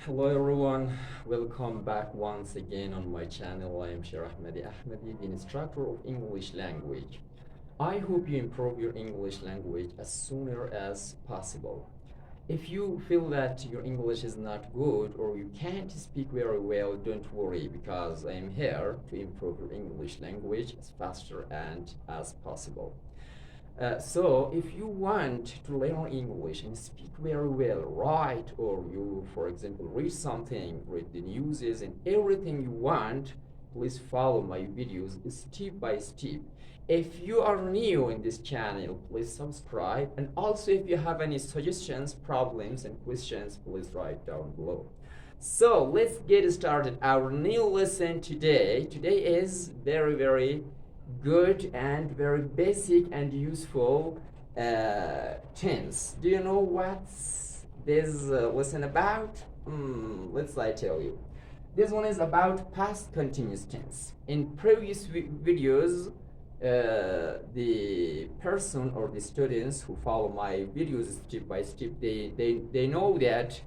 Hello everyone, welcome back once again on my channel. I am Shir Ahmedi, the instructor of English language. I hope you improve your English language as sooner as possible. If you feel that your English is not good or you can't speak very well, don't worry because I am here to improve your English language as faster and as possible. So if you want to learn English and speak very well, write, or you, for example, read something, read the news and everything you want, please follow my videos step by step. If you are new in this channel, please subscribe. And also if you have any suggestions, problems, and questions, please write down below. So let's get started. Our new lesson today is very good and very basic and useful tense. Do you know what's this lesson about? Let's I tell you. This one is about past continuous tense. In previous videos, the person or the students who follow my videos step by step, they know that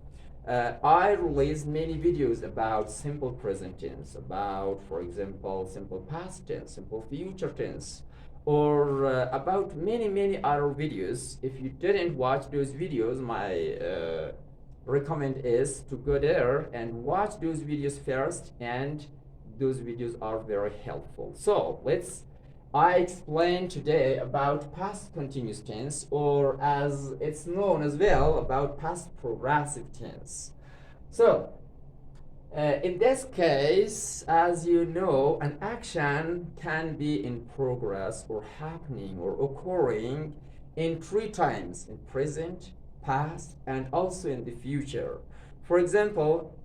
I released many videos about simple present tense, about, for example, simple past tense, simple future tense, or about many other videos. If you didn't watch those videos, my recommend is to go there and watch those videos first, and those videos are very helpful. So I explain today about past continuous tense, or as it's known as well, about past progressive tense. So, in this case, as you know, an action can be in progress or happening or occurring in 3 times: in present, past, and also in the future. For example,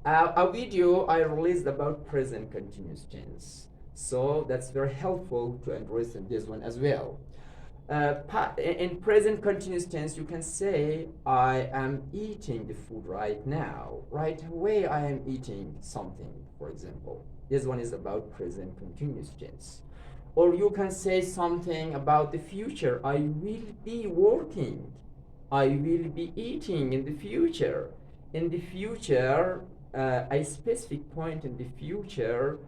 a video I released about present continuous tense. So that's very helpful to understand this one as well. In present continuous tense, you can say, I am eating the food right now. Right away, I am eating something, for example. This one is about present continuous tense. Or you can say something about the future. I will be working. I will be eating in the future. In the future, a specific point in the future,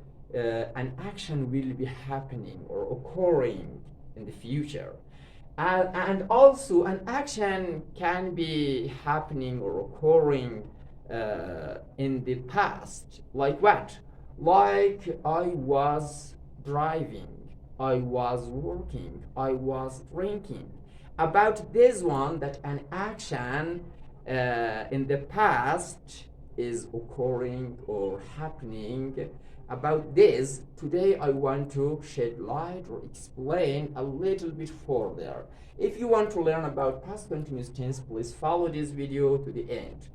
an action will be happening or occurring in the future. And also an action can be happening or occurring in the past. Like what? Like I was driving, I was working, I was drinking. About this one, that an action in the past is occurring or happening. About this, today I want to shed light or explain a little bit further. If you want to learn about past continuous tense, please follow this video to the end.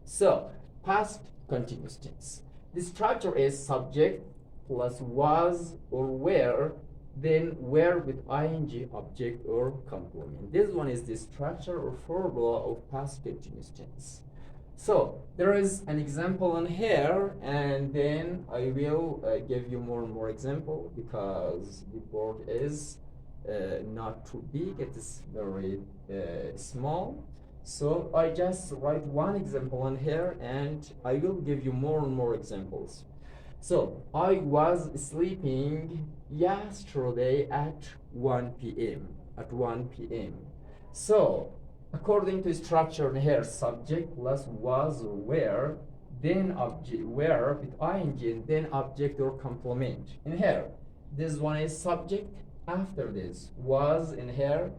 So, past continuous tense. The structure is subject plus was or were, then were with ing, object, or complement. This one is the structure or formula of past continuous tense. So there is an example on here, and then I will give you more and more example because the board is not too big, it is very small. So I just write one example on here and I will give you more and more examples. So I was sleeping yesterday at 1 p.m. So according to structure here, subject plus was or were, then object, were with ing, and then object or complement. In here, this one is subject. After this, was in here.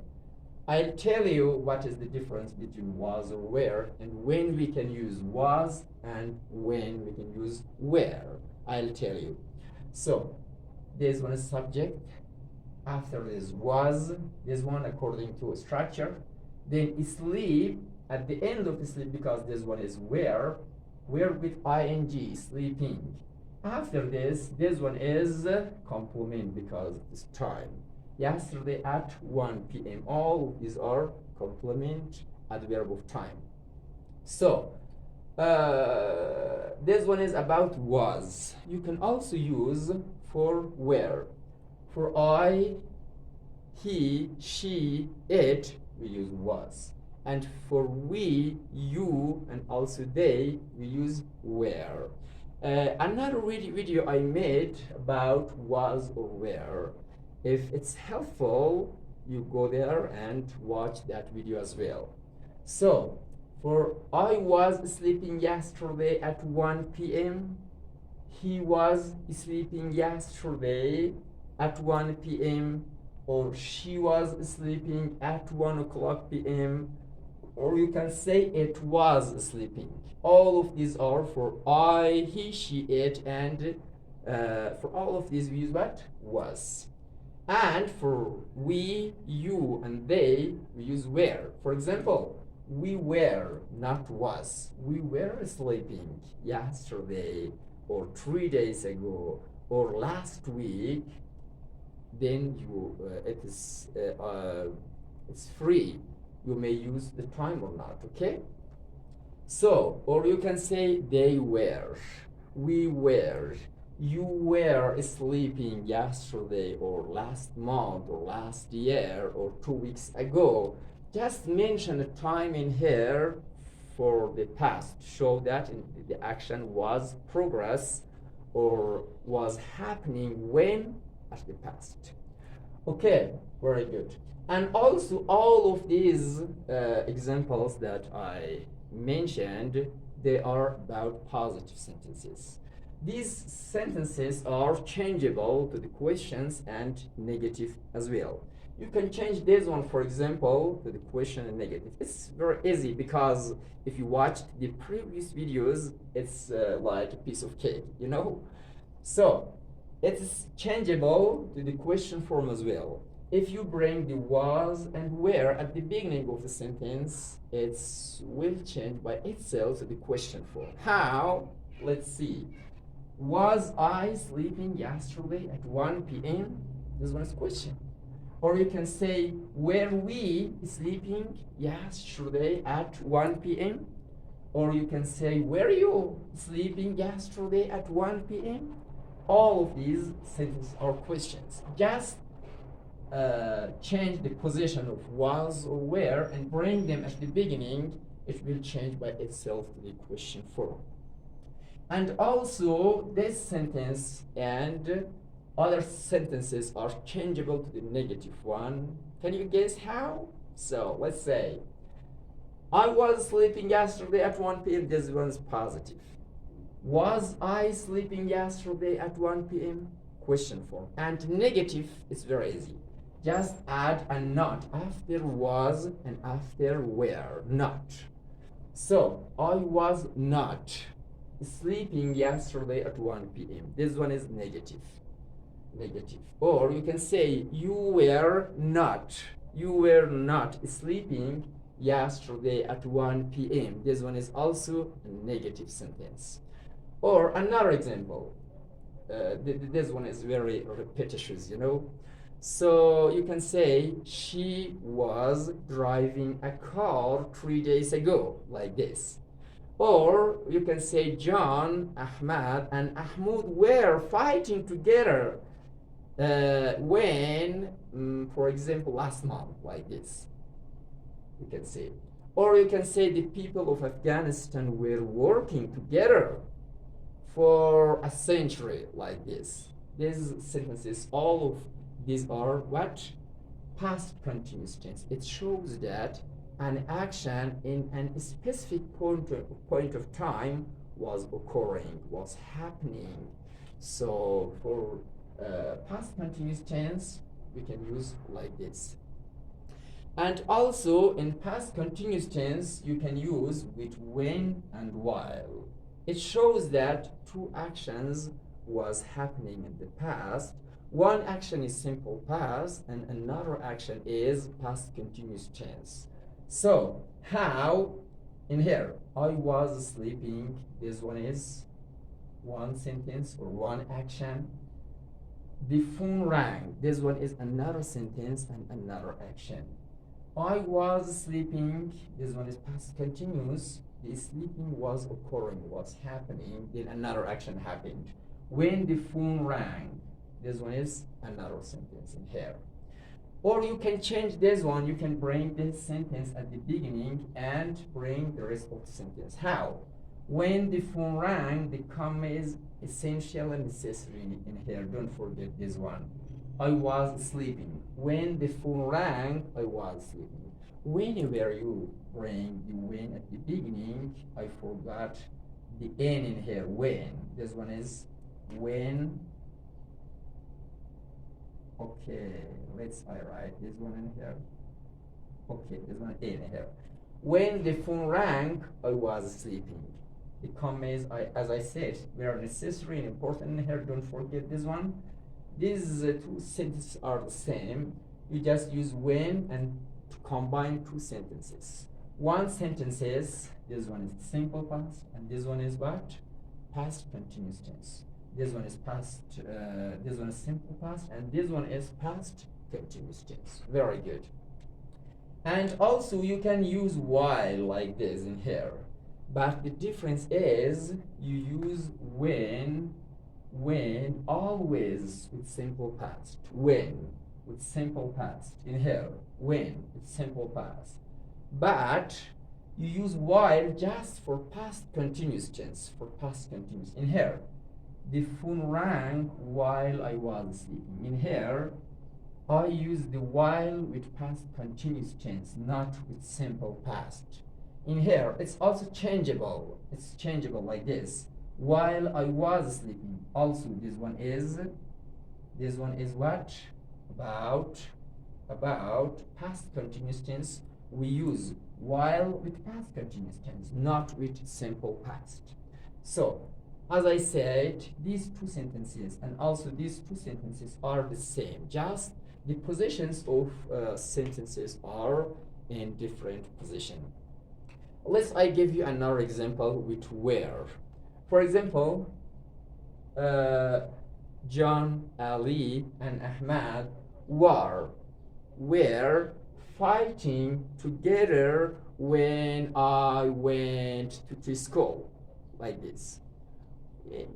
I'll tell you what is the difference between was or were, and when we can use was and when we can use were. I'll tell you. So this one is subject. After this was, this one according to structure. Then sleep at the end of sleep, because this one is were with ing, sleeping. After this one is complement because it's time. Yesterday at 1 p.m. All of these are complement adverb of time. So this one is about was. You can also use for were. For I, he, she, it, we use was. And for we, you, and also they, we use were. Another video I made about was or were. If it's helpful, you go there and watch that video as well. So, for I was sleeping yesterday at 1 p.m. He was sleeping yesterday at 1 p.m. or she was sleeping at 1 o'clock p.m. or you can say it was sleeping. All of these are for I, he, she, it, and for all of these we use what? Was. And for we, you, and they, we use were. For example, we were, not was. We were sleeping yesterday, or 3 days ago, or last week. Then you, it's free. You may use the time or not. Okay. So, or you can say they were, we were. You were sleeping yesterday or last month or last year or 2 weeks ago. Just mention a time in here for the past. Show that the action was progress or was happening when at the past. Okay, very good. And also all of these examples that I mentioned, they are about positive sentences. These sentences are changeable to the questions and negative as well. You can change this one, for example, to the question and negative. It's very easy because if you watched the previous videos, it's like a piece of cake, you know? So, it's changeable to the question form as well. If you bring the was and were at the beginning of the sentence, it will change by itself to the question form. How? Let's see. Was I sleeping yesterday at 1 p.m.? This one is a question. Or you can say, were we sleeping yesterday at 1 p.m.? Or you can say, were you sleeping yesterday at 1 p.m.? All of these sentences are questions. Just change the position of was or were and bring them at the beginning. It will change by itself to the question form. And also, this sentence and other sentences are changeable to the negative one. Can you guess how? So, let's say, I was sleeping yesterday at 1 p.m. This one's positive. Was I sleeping yesterday at 1 p.m.? Question form. And negative is very easy. Just add a not after was and after were. Not. So, I was not sleeping yesterday at 1 p.m. This one is negative. Negative. Or you can say you were not sleeping yesterday at 1 p.m. This one is also a negative sentence. Or another example. This one is very repetitious, you know. So you can say she was driving a car 3 days ago, like this. Or you can say John, Ahmad, and Ahmud were fighting together when, for example, last month, like this. You can say. Or you can say the people of Afghanistan were working together for a century, like this. These sentences, all of these are what? Past continuous tense. It shows that an action in a specific point of time was occurring, was happening. So for past continuous tense, we can use like this. And also in past continuous tense, you can use with when and while. It shows that two actions was happening in the past. One action is simple past and another action is past continuous tense. So, how? In here, I was sleeping. This one is one sentence or one action. The phone rang. This one is another sentence and another action. I was sleeping. This one is past continuous. The sleeping was occurring, was happening. Then another action happened. When the phone rang. This one is another sentence in here. Or you can change this one. You can bring this sentence at the beginning and bring the rest of the sentence. How? When the phone rang, the comma is essential and necessary in here. Don't forget this one. I was sleeping. When the phone rang, I was sleeping. Whenever you bring the when at the beginning, I forgot the N in here. When. This one is when. Okay, I write this one in here. Okay, this one in here. When the phone rang, I was sleeping. The commas, as I said, were necessary and important in here. Don't forget this one. These two sentences are the same. You just use when and to combine two sentences. One sentence is, this one is simple past, and this one is what? Past continuous tense. This one is past, this one is simple past, and this one is past continuous tense. Very good. And also you can use while like this in here. But the difference is you use when always with simple past. When with simple past in here. When with simple past. But you use while just for past continuous tense. For past continuous in here. The phone rang while I was sleeping. In here, I use the while with past continuous tense, not with simple past. In here, it's also changeable. It's changeable like this. While I was sleeping. Also, this one is what? About past continuous tense. We use while with past continuous tense, not with simple past. So, as I said, these two sentences and also these two sentences are the same. Just the positions of sentences are in different position. I give you another example with where. For example, John, Ali, and Ahmad were fighting together when I went to school, like this.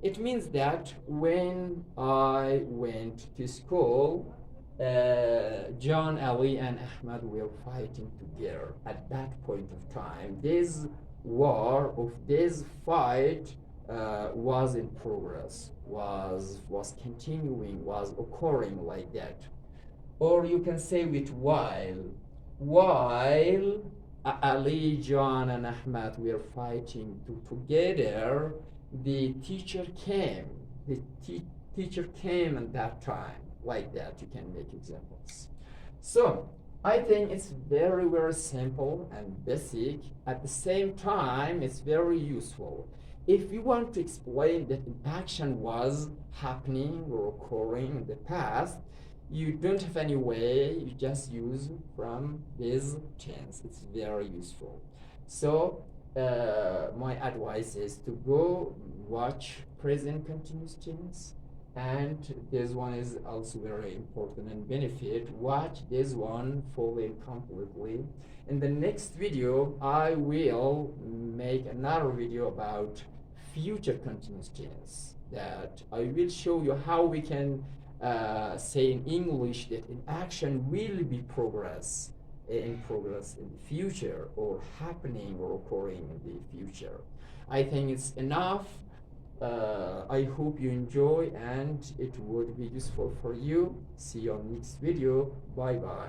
It means that when I went to school, John, Ali, and Ahmad were fighting together at that point of time. This war of this fight was in progress, was continuing, was occurring like that. Or you can say with while Ali, John, and Ahmad were fighting together, the teacher came. The teacher came at that time. Like that, you can make examples. So, I think it's very, very simple and basic. At the same time, it's very useful. If you want to explain that an action was happening or occurring in the past, you don't have any way, you just use from this tense. It's very useful. So, my advice is to go watch present continuous tense, and this one is also very important and benefit. Watch this one fully and completely. In the next video, I will make another video about future continuous tense, that I will show you how we can say in English that an action will be in progress in the future, or happening or occurring in the future. I think it's enough. I hope you enjoy and it would be useful for you. See you on next video. Bye bye.